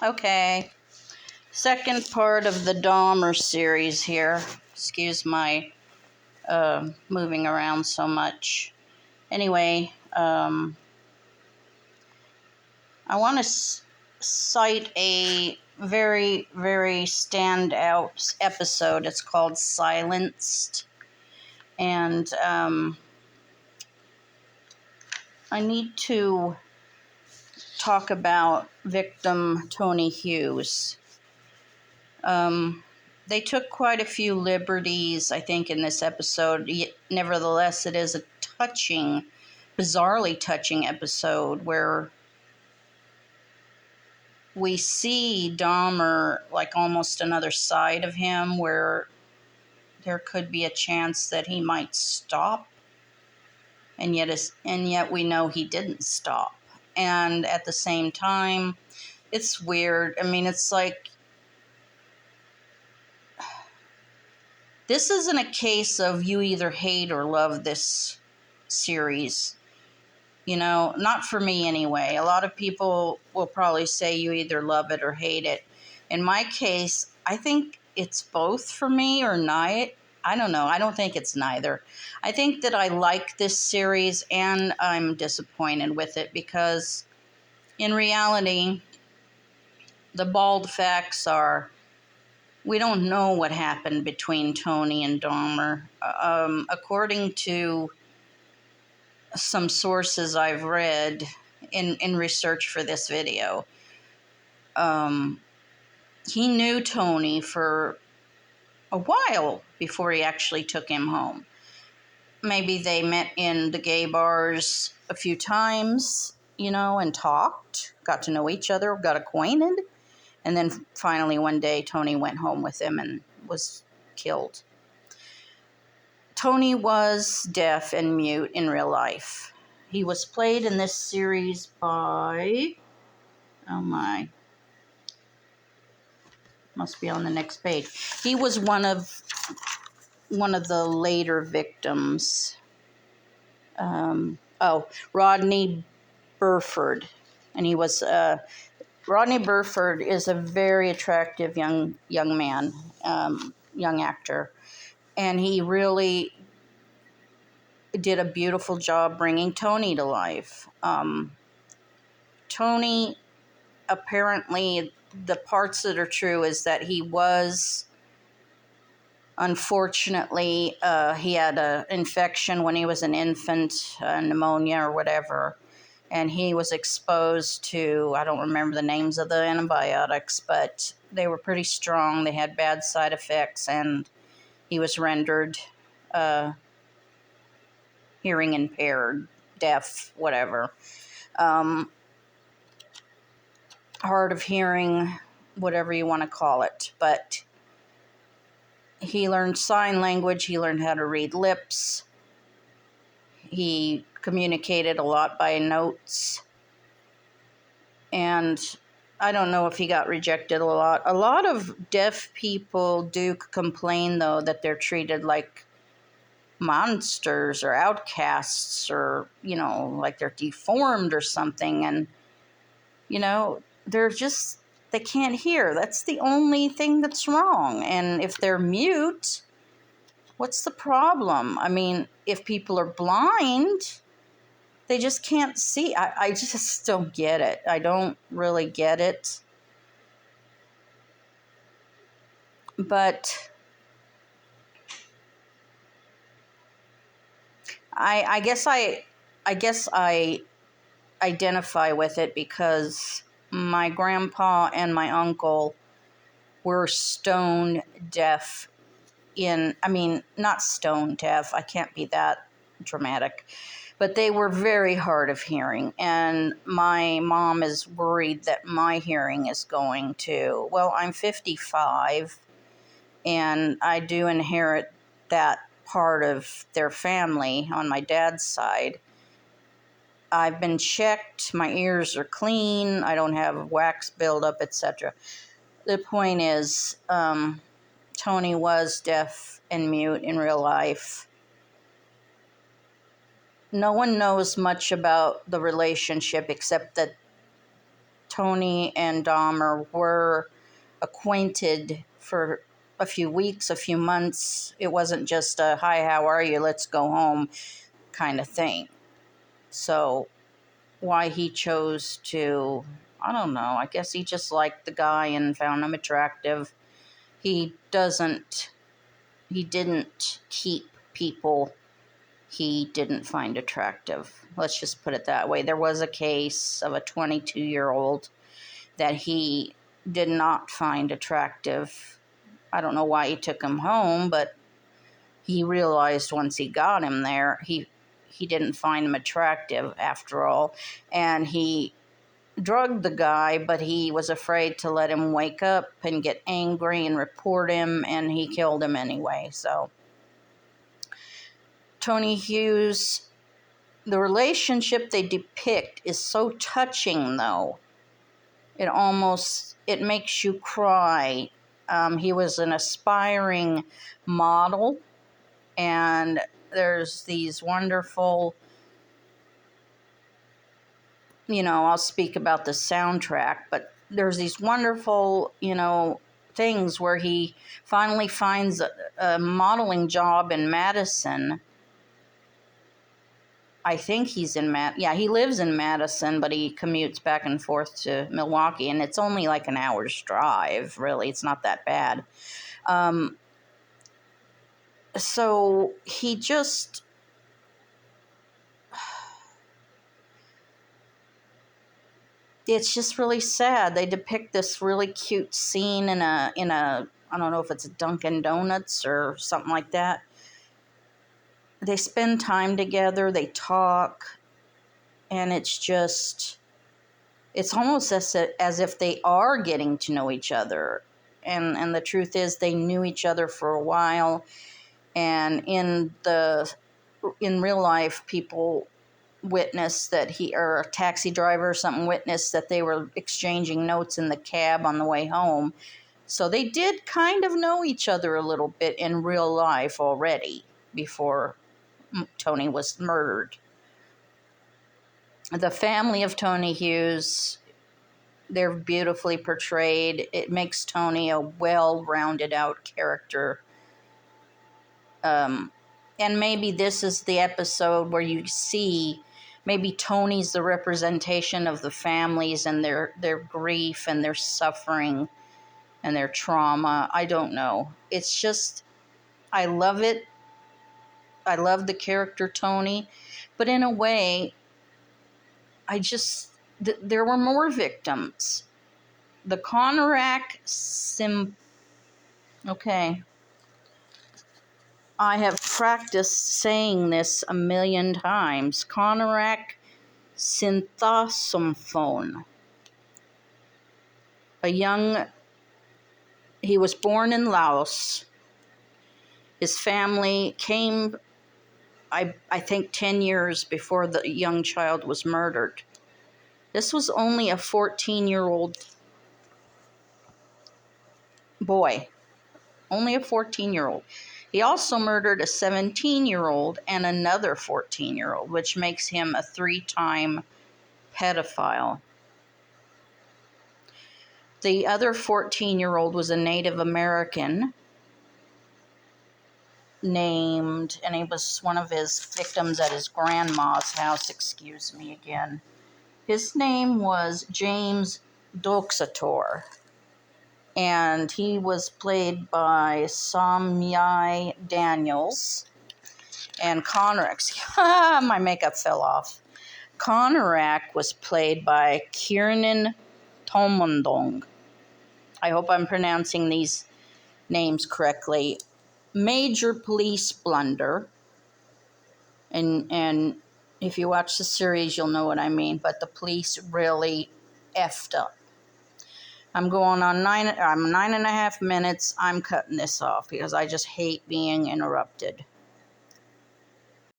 Okay. Second part of the Dahmer series here. Excuse my moving around so much. Anyway, I want to cite a very, very standout episode. It's called Silenced. And I need to talk about victim Tony Hughes. They took quite a few liberties, I think, in this episode. Nevertheless, it is a touching, bizarrely touching episode where we see Dahmer like almost another side of him, where there could be a chance that he might stop, and yet we know he didn't stop. And at the same time, it's weird. I mean, it's like, this isn't a case of you either hate or love this series. You know, not for me anyway. A lot of people will probably say you either love it or hate it. In my case, I think it's both for me, or neither. I don't know. I don't think it's neither. I think that I like this series and I'm disappointed with it because in reality, the bald facts are, we don't know what happened between Tony and Dahmer. According to some sources I've read in research for this video, he knew Tony for a while before he actually took him home. Maybe they met in the gay bars a few times, and talked, got to know each other, got acquainted. And then finally one day, Tony went home with him and was killed. Tony was deaf and mute in real life. He was played in this series by, must be on the next page. He was one of the later victims. Rodney Burford. And he was... Rodney Burford is a very attractive young man, young actor, and he really did a beautiful job bringing Tony to life. Tony, apparently, the parts that are true is that he was, unfortunately, he had an infection when he was an infant, pneumonia or whatever. And he was exposed to, I don't remember the names of the antibiotics, but they were pretty strong. They had bad side effects, and he was rendered hearing impaired, deaf, whatever. Hard of hearing, whatever you want to call it. But he learned sign language. He learned how to read lips. He communicated a lot by notes. And I don't know if he got rejected a lot. A lot of deaf people do complain, though, that they're treated like monsters or outcasts, or, like they're deformed or something. And, they can't hear. That's the only thing that's wrong. And if they're mute, what's the problem? I mean, if people are blind, they just can't see. I just don't get it. I don't really get it. But I guess I identify with it because my grandpa and my uncle were stone deaf not stone deaf. I can't be that dramatic. But they were very hard of hearing, and my mom is worried that my hearing is going to. Well, I'm 55, and I do inherit that part of their family on my dad's side. I've been checked. My ears are clean. I don't have wax buildup, etc. The point is, Tony was deaf and mute in real life. No one knows much about the relationship except that Tony and Dahmer were acquainted for a few weeks, a few months. It wasn't just a, hi, how are you, let's go home kind of thing. So why he chose to, I don't know, I guess he just liked the guy and found him attractive. He didn't keep people he didn't find attractive. Let's just put it that way. There was a case of a 22-year-old that he did not find attractive. I don't know why he took him home, but he realized once he got him there, he didn't find him attractive after all. And he drugged the guy, but he was afraid to let him wake up and get angry and report him, and he killed him anyway. So Tony Hughes, the relationship they depict is so touching, though. It makes you cry. He was an aspiring model, and there's these wonderful, I'll speak about the soundtrack, but there's these wonderful, things where he finally finds a modeling job in Madison. I think he's in he lives in Madison, but he commutes back and forth to Milwaukee, and it's only like an hour's drive, really. It's not that bad. So he just, it's just really sad. They depict this really cute scene in a I don't know if it's a Dunkin' Donuts or something like that. They spend time together, they talk, and it's almost as if they are getting to know each other. And the truth is they knew each other for a while, and in real life, people witnessed that or a taxi driver or something witnessed that they were exchanging notes in the cab on the way home. So they did kind of know each other a little bit in real life already before Tony was murdered. The family of Tony Hughes, they're beautifully portrayed. It makes Tony a well-rounded out character. And maybe this is the episode where you see maybe Tony's the representation of the families and their grief and their suffering and their trauma. I don't know. It's just, I love it. I love the character Tony, but in a way, there were more victims. The Conorak okay. I have practiced saying this a million times. Conorak synthosomphone. He was born in Laos. His family came, I think, 10 years before the young child was murdered. This was only a 14-year-old boy. Only a 14-year-old. He also murdered a 17-year-old and another 14-year-old, which makes him a 3-time pedophile. The other 14-year-old was a Native American named, and he was one of his victims at his grandma's house, excuse me again. His name was James Doxator, and he was played by Samyai Daniels. And Conorak, my makeup fell off. Conorak was played by Kiernan Tomondong. I hope I'm pronouncing these names correctly. Major police blunder. And if you watch the series, you'll know what I mean. But the police really effed up. I'm going on 9.5 minutes. I'm cutting this off because I just hate being interrupted.